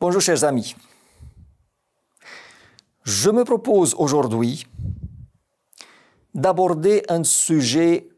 Bonjour chers amis. Je me propose aujourd'hui d'aborder un sujet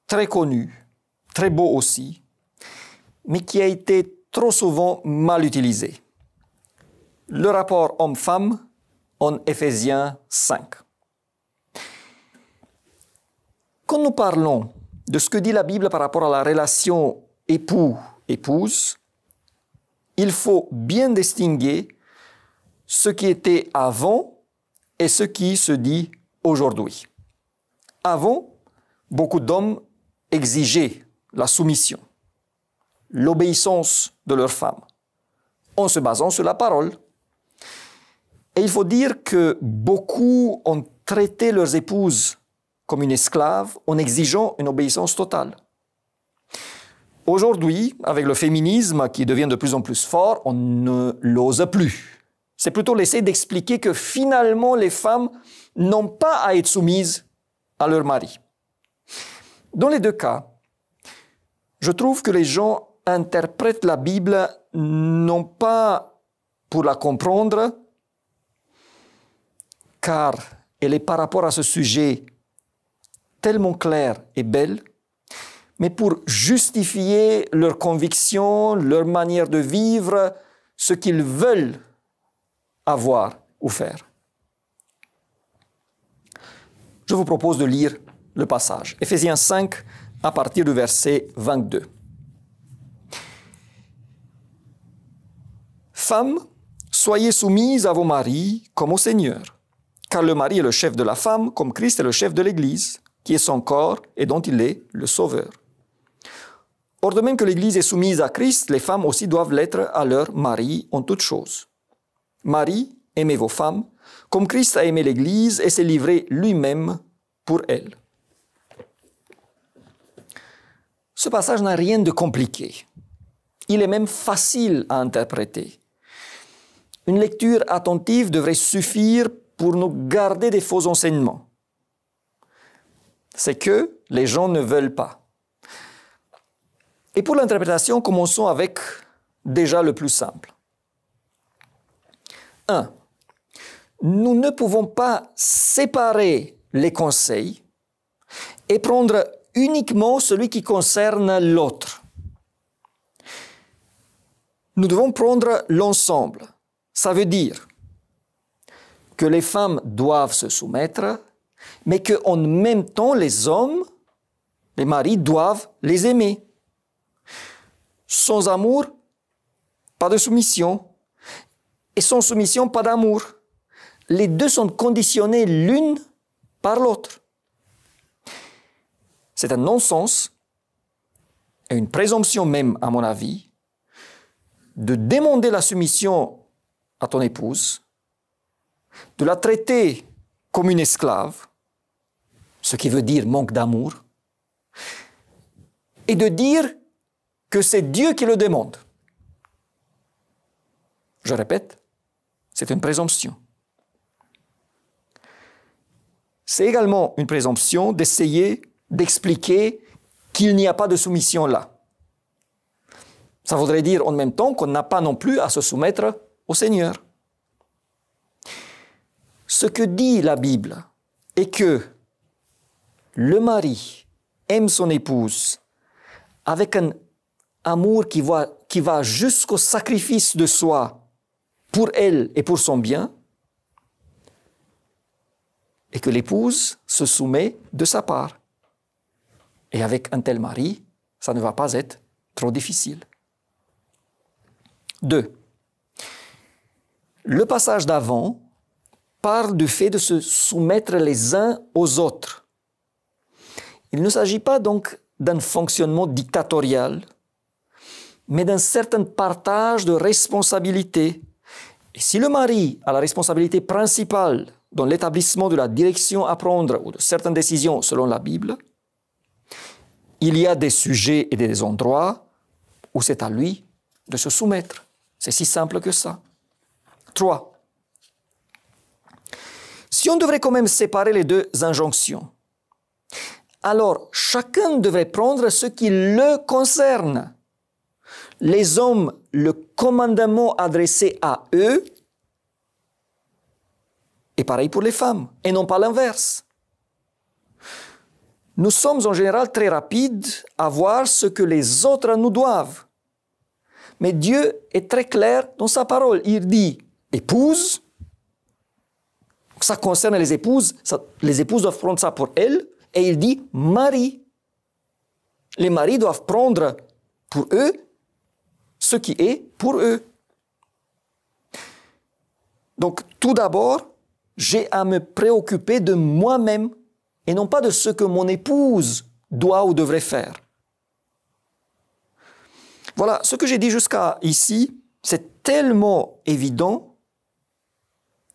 très connu, très beau aussi, mais qui a été trop souvent mal utilisé. Le rapport homme-femme en Éphésiens 5. Quand nous parlons de ce que dit la Bible par rapport à la relation époux-épouse, il faut bien distinguer ce qui était avant et ce qui se dit aujourd'hui. Avant, beaucoup d'hommes exigeaient la soumission, l'obéissance de leurs femmes, en se basant sur la parole. Et il faut dire que beaucoup ont traité leurs épouses comme une esclave en exigeant une obéissance totale. Aujourd'hui, avec le féminisme qui devient de plus en plus fort, on ne l'ose plus. C'est plutôt l'essai d'expliquer que finalement les femmes n'ont pas à être soumises à leur mari. Dans les deux cas, je trouve que les gens interprètent la Bible non pas pour la comprendre, car elle est par rapport à ce sujet tellement claire et belle, mais pour justifier leurs convictions, leur manière de vivre, ce qu'ils veulent avoir ou faire. Je vous propose de lire le passage. Éphésiens 5, à partir du verset 22. Femmes, soyez soumises à vos maris comme au Seigneur, car le mari est le chef de la femme, comme Christ est le chef de l'Église, qui est son corps et dont il est le Sauveur. Or, de même que l'Église est soumise à Christ, les femmes aussi doivent l'être à leur mari en toutes choses. Maris, aimez vos femmes, comme Christ a aimé l'Église et s'est livré lui-même pour elle. Ce passage n'a rien de compliqué. Il est même facile à interpréter. Une lecture attentive devrait suffire pour nous garder des faux enseignements. C'est que les gens ne veulent pas. Et pour l'interprétation, commençons avec déjà le plus simple. 1. Nous ne pouvons pas séparer les conseils et prendre uniquement celui qui concerne l'autre. Nous devons prendre l'ensemble. Ça veut dire que les femmes doivent se soumettre, mais qu'en même temps, les hommes, les maris, doivent les aimer. Sans amour, pas de soumission. Et sans soumission, pas d'amour. Les deux sont conditionnés l'une par l'autre. C'est un non-sens et une présomption même, à mon avis, de demander la soumission à ton épouse, de la traiter comme une esclave, ce qui veut dire manque d'amour, et de dire que c'est Dieu qui le demande. Je répète, c'est une présomption. C'est également une présomption d'essayer d'expliquer qu'il n'y a pas de soumission là. Ça voudrait dire en même temps qu'on n'a pas non plus à se soumettre au Seigneur. Ce que dit la Bible est que le mari aime son épouse avec un amour qui va jusqu'au sacrifice de soi pour elle et pour son bien, et que l'épouse se soumet de sa part. Et avec un tel mari, ça ne va pas être trop difficile. 2. Le passage d'avant parle du fait de se soumettre les uns aux autres. Il ne s'agit pas donc d'un fonctionnement dictatorial, mais d'un certain partage de responsabilités. Et si le mari a la responsabilité principale dans l'établissement de la direction à prendre ou de certaines décisions selon la Bible, il y a des sujets et des endroits où c'est à lui de se soumettre. C'est si simple que ça. 3. Si on devrait quand même séparer les deux injonctions, alors chacun devrait prendre ce qui le concerne. les hommes, le commandement adressé à eux est pareil pour les femmes, et non pas l'inverse. Nous sommes en général très rapides à voir ce que les autres nous doivent. Mais Dieu est très clair dans sa parole. Il dit « épouse », ça concerne les épouses doivent prendre ça pour elles, et il dit « mari ». Les maris doivent prendre pour eux ce qui est pour eux. Donc, tout d'abord, j'ai à me préoccuper de moi-même et non pas de ce que mon épouse doit ou devrait faire. Voilà, ce que j'ai dit jusqu'à ici, c'est tellement évident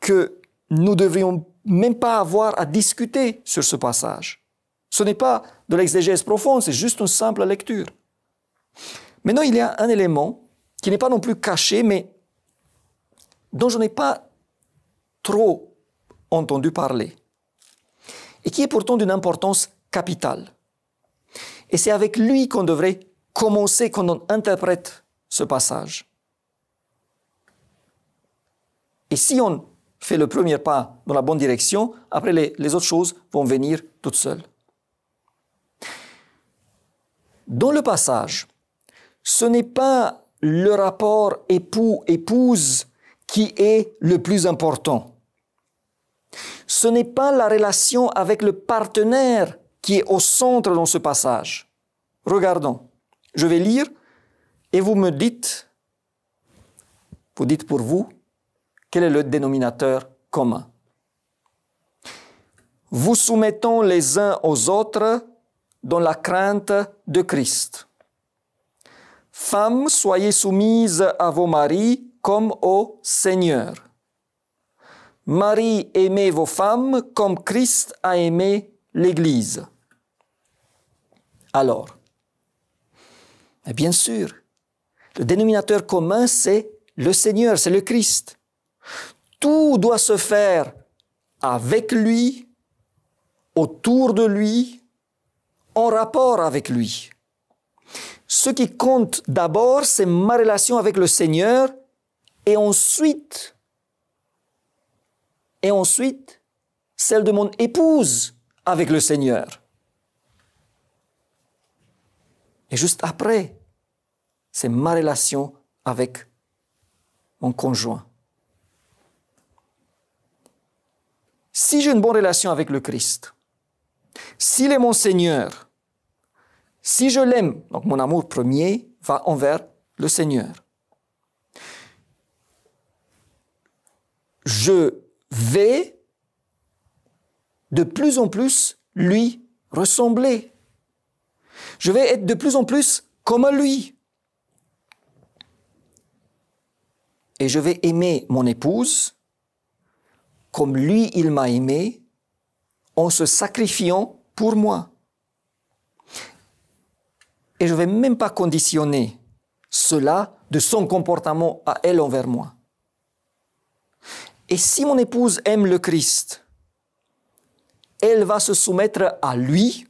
que nous ne devrions même pas avoir à discuter sur ce passage. Ce n'est pas de l'exégèse profonde, c'est juste une simple lecture. Maintenant, il y a un élément qui n'est pas non plus caché, mais dont je n'ai pas trop entendu parler, et qui est pourtant d'une importance capitale. Et c'est avec lui qu'on devrait commencer quand on interprète ce passage. Et si on fait le premier pas dans la bonne direction, après les autres choses vont venir toutes seules. Dans le passage, ce n'est pas le rapport époux-épouse qui est le plus important. Ce n'est pas la relation avec le partenaire qui est au centre dans ce passage. Regardons, je vais lire et vous me dites pour vous, quel est le dénominateur commun. Vous soumettons les uns aux autres dans la crainte de Christ. Femmes, soyez soumises à vos maris comme au Seigneur. Maris, aimez vos femmes comme Christ a aimé l'Église. Alors, bien sûr, le dénominateur commun, c'est le Seigneur, c'est le Christ. Tout doit se faire avec lui, autour de lui, en rapport avec lui. Ce qui compte d'abord, c'est ma relation avec le Seigneur, et ensuite, celle de mon épouse avec le Seigneur. Et juste après, c'est ma relation avec mon conjoint. Si j'ai une bonne relation avec le Christ, s'il est mon Seigneur, si je l'aime, donc mon amour premier va envers le Seigneur. Je vais de plus en plus lui ressembler. Je vais être de plus en plus comme lui. Et je vais aimer mon épouse comme lui, il m'a aimé, en se sacrifiant pour moi. Et je ne vais même pas conditionner cela de son comportement à elle envers moi. Et si mon épouse aime le Christ, elle va se soumettre à lui,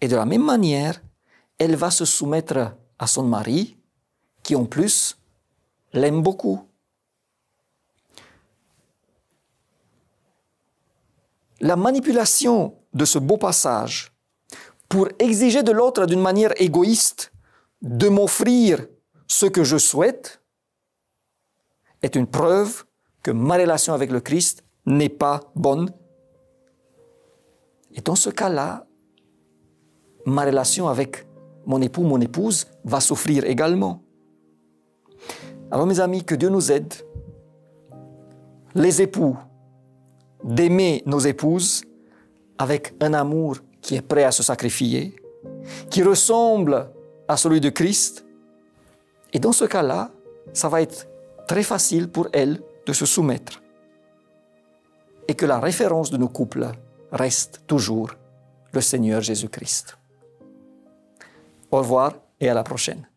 et de la même manière, elle va se soumettre à son mari, qui en plus l'aime beaucoup. La manipulation de ce beau passage pour exiger de l'autre d'une manière égoïste de m'offrir ce que je souhaite est une preuve que ma relation avec le Christ n'est pas bonne. Et dans ce cas-là, ma relation avec mon époux, mon épouse va souffrir également. Alors mes amis, que Dieu nous aide, les époux, d'aimer nos épouses avec un amour qui est prêt à se sacrifier, qui ressemble à celui de Christ. Et dans ce cas-là, ça va être très facile pour elles de se soumettre. Et que la référence de nos couples reste toujours le Seigneur Jésus-Christ. Au revoir et à la prochaine.